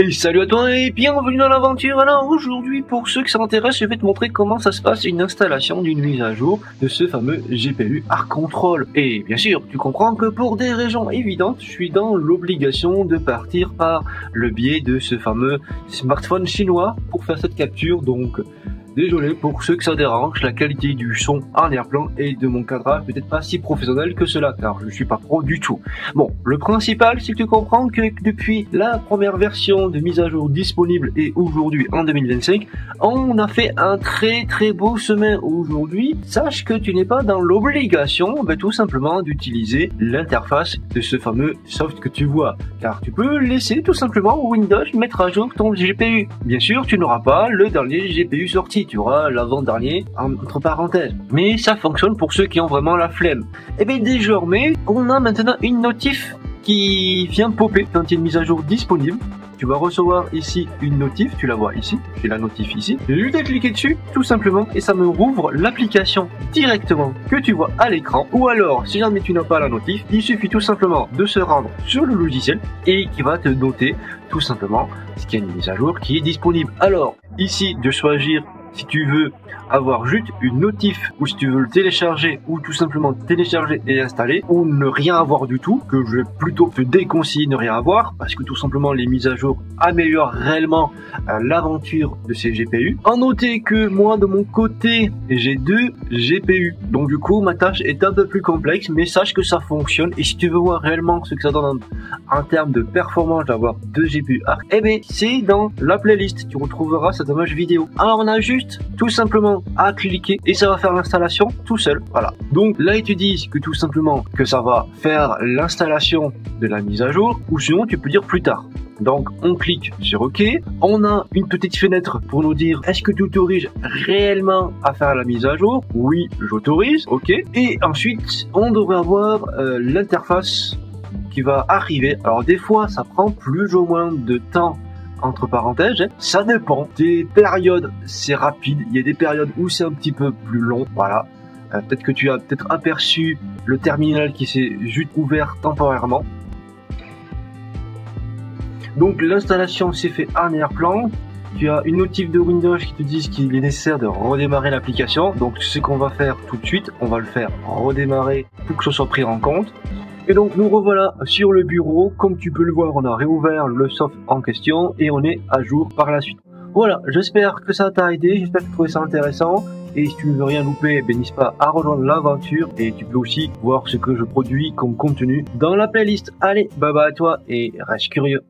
Et salut à toi et bienvenue dans l'aventure. Alors aujourd'hui, pour ceux que ça intéresse, je vais te montrer comment ça se passe une installation d'une mise à jour de ce fameux GPU Arc Control. Et bien sûr, tu comprends que pour des raisons évidentes, je suis dans l'obligation de partir par le biais de ce fameux smartphone chinois pour faire cette capture. Donc désolé pour ceux que ça dérange, la qualité du son en arrière-plan et de mon cadrage peut-être pas si professionnel que cela, car je suis pas pro du tout. Bon, le principal, c'est que tu comprends que depuis la première version de mise à jour disponible et aujourd'hui en 2025, on a fait un très beau chemin aujourd'hui. Sache que tu n'es pas dans l'obligation, tout simplement d'utiliser l'interface de ce fameux soft que tu vois, car tu peux laisser tout simplement Windows mettre à jour ton GPU. Bien sûr, tu n'auras pas le dernier GPU sorti, tu auras l'avant-dernier entre parenthèses. Mais ça fonctionne pour ceux qui ont vraiment la flemme. Et bien désormais, on a maintenant une notif qui vient popper quand il y a une mise à jour disponible. Tu vas recevoir ici une notif, tu la vois ici, j'ai la notif ici. J'ai juste à cliquer dessus, tout simplement, et ça me rouvre l'application directement que tu vois à l'écran. Ou alors, si jamais tu n'as pas la notif, il suffit tout simplement de se rendre sur le logiciel et qui va te noter tout simplement ce qu'il y a une mise à jour qui est disponible. Alors, ici, de choisir si tu veux avoir juste une notif ou si tu veux le télécharger ou tout simplement télécharger et installer ou ne rien avoir du tout, que je vais plutôt te déconseiller de ne rien avoir parce que tout simplement les mises à jour améliorent réellement l'aventure de ces GPU. En noter que moi de mon côté j'ai deux GPU, donc du coup ma tâche est un peu plus complexe, mais sache que ça fonctionne. Et si tu veux voir réellement ce que ça donne en termes de performance d'avoir deux GPU Arc, eh bien c'est dans la playlist, tu retrouveras cette image vidéo. Alors on a juste tout simplement à cliquer et ça va faire l'installation tout seul. Voilà. Donc là ils te disent que tout simplement que ça va faire l'installation de la mise à jour, ou sinon tu peux dire plus tard. Donc on clique sur OK. On a une petite fenêtre pour nous dire est-ce que tu autorises réellement à faire la mise à jour? Oui, j'autorise. OK. Et ensuite on devrait avoir l'interface qui va arriver. Alors des fois ça prend plus ou moins de temps entre parenthèses, ça dépend des périodes, c'est rapide, il y a des périodes où c'est un petit peu plus long, voilà. Peut-être que tu as peut-être aperçu le terminal qui s'est juste ouvert temporairement. Donc l'installation s'est fait en arrière-plan. Tu as une notif de Windows qui te dit qu'il est nécessaire de redémarrer l'application. Donc ce qu'on va faire tout de suite, on va le faire redémarrer pour que ce soit pris en compte. Et donc nous revoilà sur le bureau. Comme tu peux le voir, on a réouvert le soft en question et on est à jour par la suite. Voilà, j'espère que ça t'a aidé, j'espère que tu as trouvé ça intéressant. Et si tu ne veux rien louper, n'hésite pas à rejoindre l'aventure. Et tu peux aussi voir ce que je produis comme contenu dans la playlist. Allez, bye bye à toi et reste curieux.